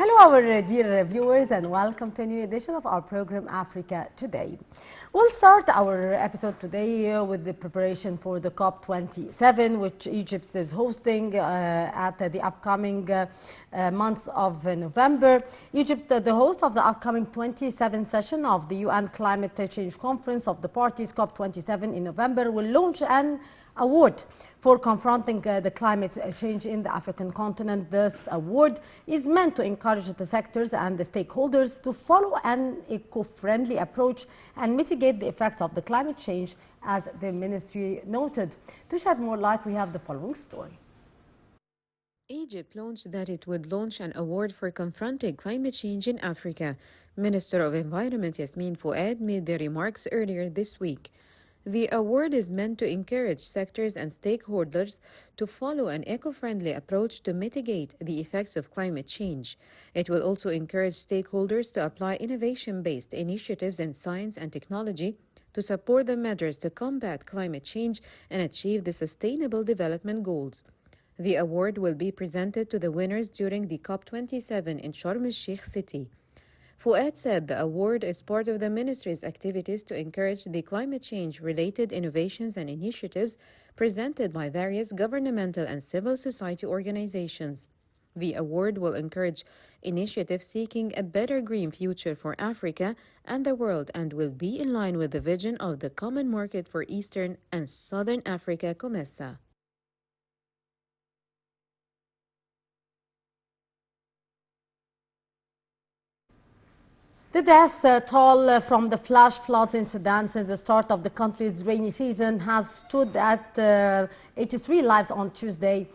Hello, our dear viewers, and welcome to a new edition of our program Africa Today. We'll start our episode today with the preparation for the COP27, which Egypt is hosting at the upcoming months of November. Egypt, the host of the upcoming 27th session of the UN Climate Change Conference of the Parties COP27 in November, will launch an award for confronting the climate change in the African continent. This award is meant to encourage the sectors and the stakeholders to follow an eco-friendly approach and mitigate the effects of the climate change, as the ministry noted. To shed more light, we have the following story. Egypt launched that it would launch an award for confronting climate change in Africa. Minister of Environment Yasmin Fouad made the remarks earlier this week. The award is meant to encourage sectors and stakeholders to follow an eco-friendly approach to mitigate the effects of climate change. It will also encourage stakeholders to apply innovation-based initiatives in science and technology to support the measures to combat climate change and achieve the Sustainable Development Goals. The award will be presented to the winners during the COP27 in Sharm el-Sheikh city. Fouad said the award is part of the ministry's activities to encourage the climate change-related innovations and initiatives presented by various governmental and civil society organizations. The award will encourage initiatives seeking a better green future for Africa and the world and will be in line with the vision of the Common Market for Eastern and Southern Africa, COMESA. The death toll from the flash floods in Sudan since the start of the country's rainy season has stood at 83 lives on Tuesday,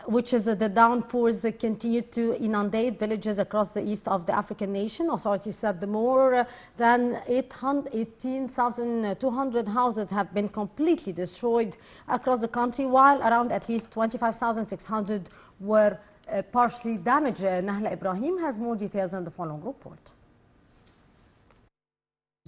which is the downpours that continue to inundate villages across the east of the African nation. Authorities said more than 18,200 houses have been completely destroyed across the country, while around at least 25,600 were partially damaged. Nahla Ibrahim has more details in the following report.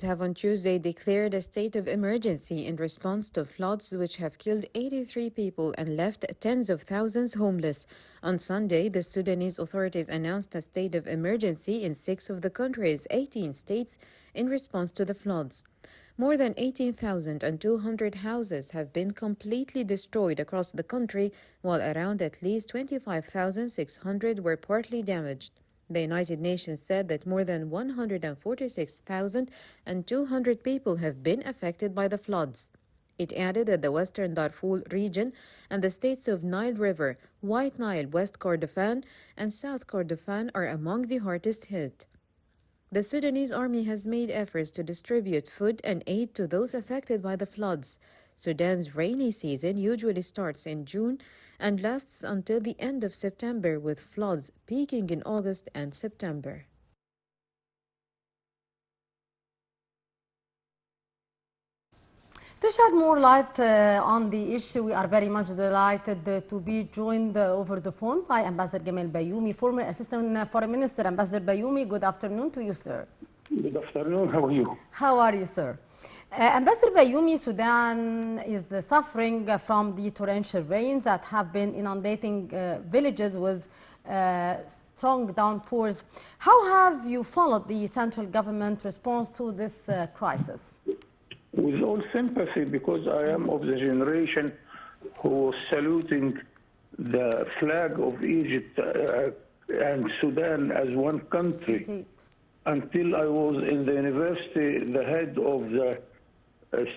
Have on Tuesday declared a state of emergency in response to floods which have killed 83 people and left tens of thousands homeless. On Sunday, the Sudanese authorities announced a state of emergency in 6 of the country's 18 states in response to the floods. More than 18,200 houses have been completely destroyed across the country, while around at least 25,600 were partly damaged. The United Nations said that more than 146,200 people have been affected by the floods. It added that the Western Darfur region and the states of Nile River, White Nile, West Kordofan, and South Kordofan are among the hardest hit. The Sudanese army has made efforts to distribute food and aid to those affected by the floods. Sudan's rainy season usually starts in June and lasts until the end of September, with floods peaking in August and September. To shed more light on the issue, we are very much delighted to be joined over the phone by Ambassador Gamal Bayoumi, former Assistant Foreign Minister. Ambassador Bayoumi, good afternoon to you, sir. Good afternoon. How are you? How are you, sir? Ambassador Bayoumi, Sudan is suffering from the torrential rains that have been inundating villages with strong downpours. How have you followed the central government response to this crisis? With all sympathy, because I am of the generation who was saluting the flag of Egypt and Sudan as one country. Indeed. Until I was in the university, the head of the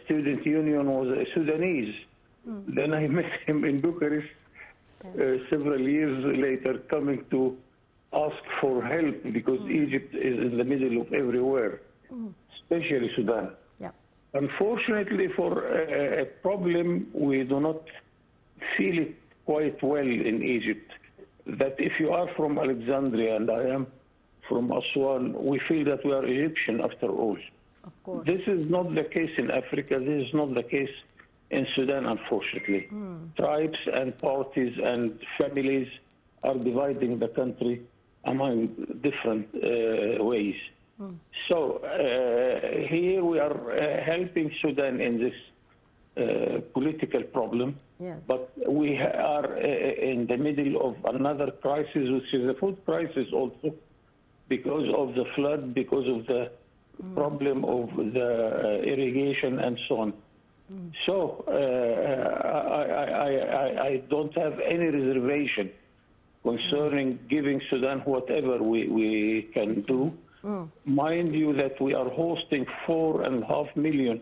student union was a Sudanese. Then I met him in Bucharest several years later, coming to ask for help because Egypt is in the middle of everywhere, especially Sudan. Yeah. Unfortunately, for a problem, we do not feel it quite well in Egypt. That if you are from Alexandria and I am from Aswan, we feel that we are Egyptian after all. Of course. This is not the case in Africa. This is not the case in Sudan, unfortunately. Tribes and parties and families are dividing the country among different ways. So here we are helping Sudan in this political problem, Yes. but we are in the middle of another crisis, which is a food crisis also, because of the flood, because of the problem of the irrigation and so on. So I don't have any reservation concerning giving Sudan whatever we can do. Mind you that we are hosting 4.5 million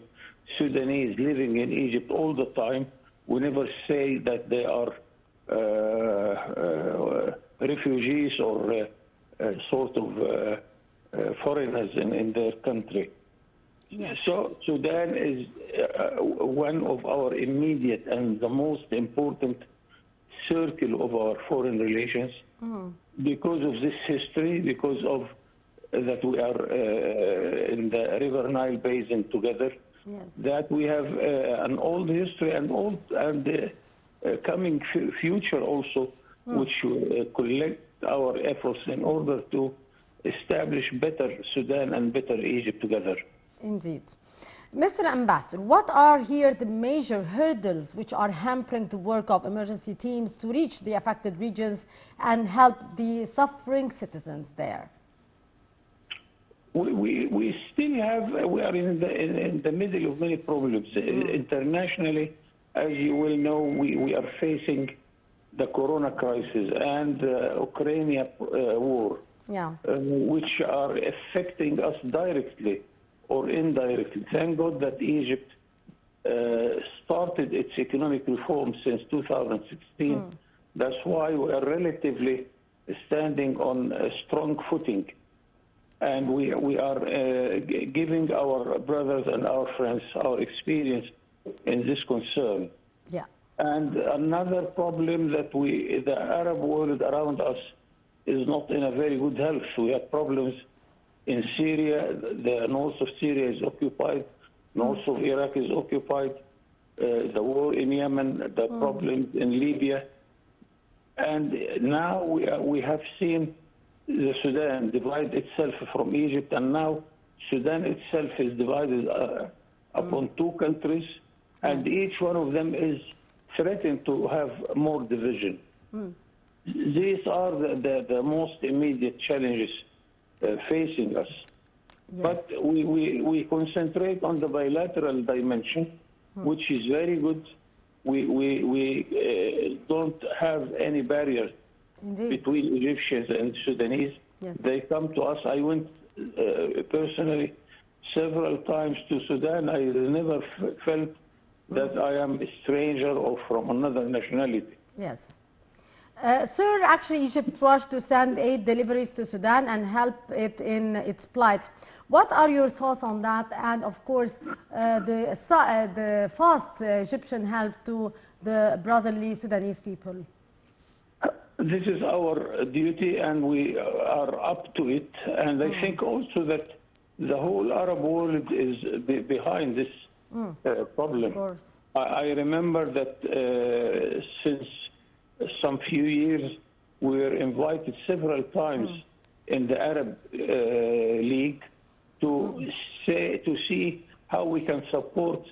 Sudanese living in Egypt all the time. We never say that they are refugees or sort of foreigners in their country. Yes. So Sudan is one of our immediate and the most important circle of our foreign relations because of this history, because of that we are in the River Nile Basin together, Yes. that we have an old history and coming future also, which will collect our efforts in order to establish better Sudan and better Egypt together. Indeed. Mr. Ambassador, what are here the major hurdles which are hampering the work of emergency teams to reach the affected regions and help the suffering citizens there? We still have, we are in the middle of many problems. Internationally, as you will know, we are facing the corona crisis and Ukraine war, which are affecting us directly or indirectly. Thank God that Egypt started its economic reform since 2016. That's why we are relatively standing on a strong footing. And we are giving our brothers and our friends our experience in this concern. Yeah. And another problem that the Arab world around us is not in a very good health. We have problems in Syria. The north of Syria is occupied. North of Iraq is occupied. The war in Yemen, the problems in Libya. And now we have seen the Sudan divide itself from Egypt, and now Sudan itself is divided upon two countries, and each one of them is threatened to have more division. These are the most immediate challenges facing us. Yes. But we concentrate on the bilateral dimension, which is very good. We don't have any barriers between Egyptians and Sudanese. Yes. They come to us. I went personally several times to Sudan. I never felt that I am a stranger or from another nationality. Yes. Sir, actually Egypt rushed to send aid deliveries to Sudan and help it in its plight. What are your thoughts on that? And of course, the fast Egyptian help to the brotherly Sudanese people? This is our duty, and we are up to it. And I think also that the whole Arab world is behind this problem. Of course. I remember that since some few years, we were invited several times in the Arab League to see how we can support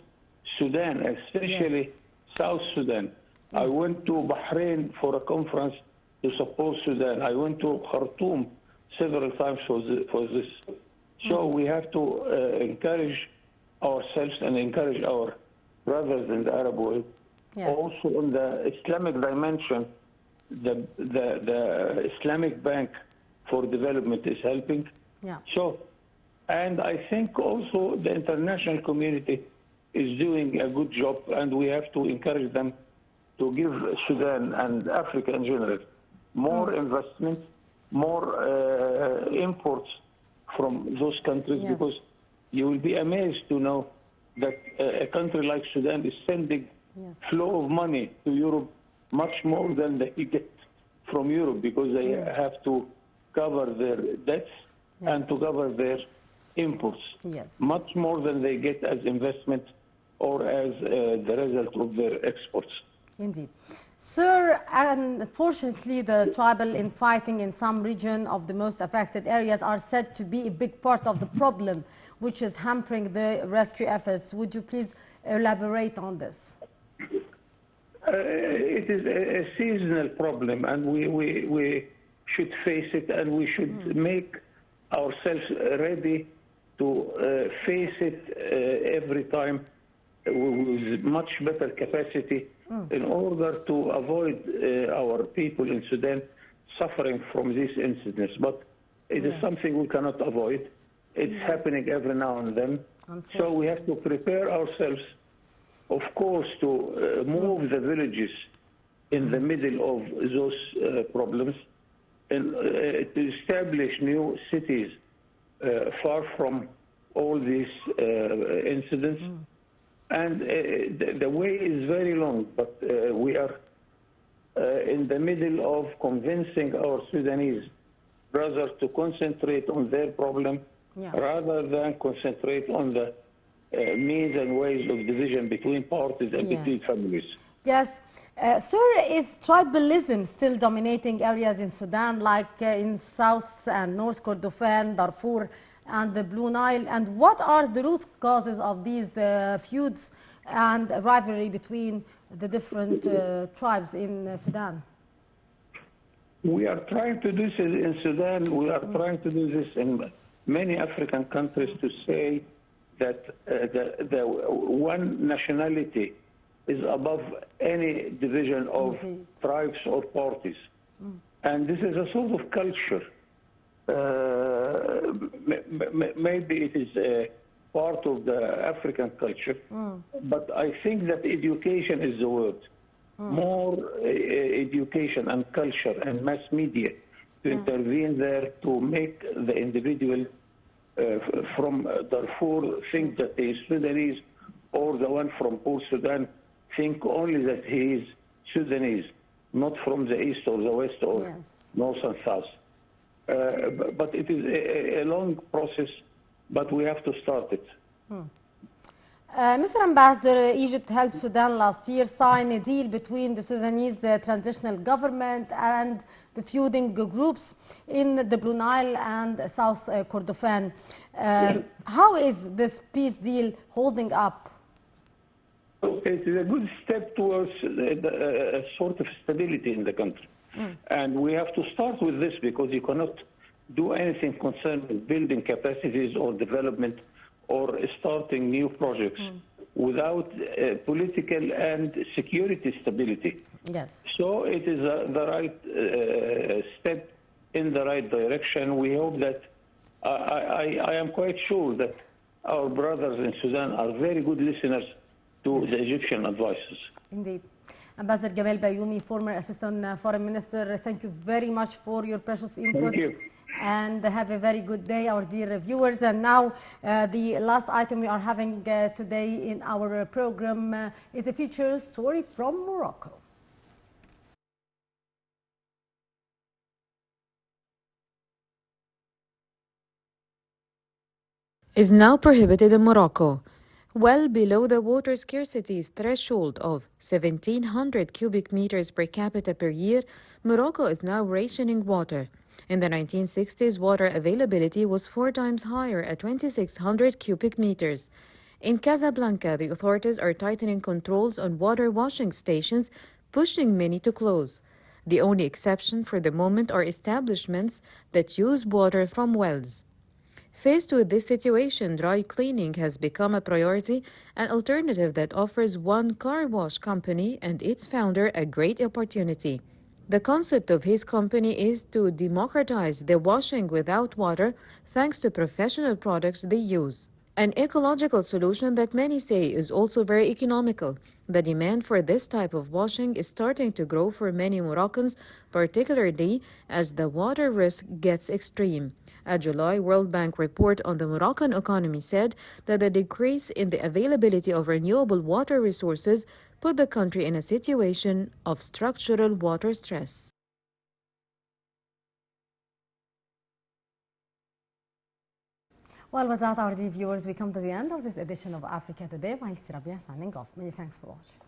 Sudan, especially South Sudan. I went to Bahrain for a conference to support Sudan. I went to Khartoum several times for this. So we have to encourage ourselves and encourage our brothers in the Arab world. Yes. Also on the Islamic dimension, the Islamic Bank for Development is helping. Yeah. So, and I think also the international community is doing a good job, and we have to encourage them to give Sudan and Africa in general more investment, more imports from those countries, because you will be amazed to know that a country like Sudan is sending flow of money to Europe much more than they get from Europe, because they have to cover their debts and to cover their imports, much more than they get as investment or as the result of their exports. Indeed. Sir, unfortunately, the tribal infighting in some region of the most affected areas are said to be a big part of the problem, which is hampering the rescue efforts. Would you please elaborate on this? It is a seasonal problem, and we should face it, and we should make ourselves ready to face it every time with much better capacity in order to avoid our people in Sudan suffering from these incidents. But it is something we cannot avoid. It's happening every now and then. So we have to prepare ourselves, of course, to move the villages in the middle of those problems and to establish new cities far from all these incidents. And the way is very long, but we are in the middle of convincing our Sudanese brothers to concentrate on their problem rather than concentrate on the means and ways of division between parties and between families. Yes. Sir, is tribalism still dominating areas in Sudan, like in South and North Kordofan, Darfur, and the Blue Nile? And what are the root causes of these feuds and rivalry between the different tribes in Sudan? We are trying to do this in Sudan. We are trying to do this in many African countries to say that the one nationality is above any division of tribes or parties. And this is a sort of culture. Maybe it is a part of the African culture, but I think that education is the word. More education and culture and mass media to intervene there to make the individual from Darfur think that he is Sudanese, or the one from Port Sudan think only that he is Sudanese, not from the east or the west or north and south. But it is a long process, but we have to start it. Mr. Ambassador, Egypt helped Sudan last year sign a deal between the Sudanese transitional government and the feuding groups in the Blue Nile and South Kordofan. How is this peace deal holding up? It is a good step towards a sort of stability in the country. And we have to start with this because you cannot do anything concerning building capacities or development or starting new projects without political and security stability. Yes. So it is the right step in the right direction. We hope that, I am quite sure that our brothers in Sudan are very good listeners to the Egyptian advices. Indeed. Ambassador Gamal Bayoumi, former Assistant Foreign Minister, thank you very much for your precious input. Thank you. And have a very good day, our dear viewers. And now the last item we are having today in our program is a feature story from Morocco. Is now prohibited in Morocco. Well below the water scarcity threshold of 1,700 cubic meters per capita per year, Morocco is now rationing water. In the 1960s, water availability was 4 times higher at 2,600 cubic meters. In Casablanca, the authorities are tightening controls on water washing stations, pushing many to close. The only exception for the moment are establishments that use water from wells. Faced with this situation, dry cleaning has become a priority, an alternative that offers one car wash company and its founder a great opportunity. The concept of his company is to democratize the washing without water thanks to professional products they use. An ecological solution that many say is also very economical. The demand for this type of washing is starting to grow for many Moroccans, particularly as the water risk gets extreme. A July World Bank report on the Moroccan economy said that the decrease in the availability of renewable water resources put the country in a situation of structural water stress. Well, with that, our dear viewers, we come to the end of this edition of Africa Today. My Rabia signing off. Many thanks for watching.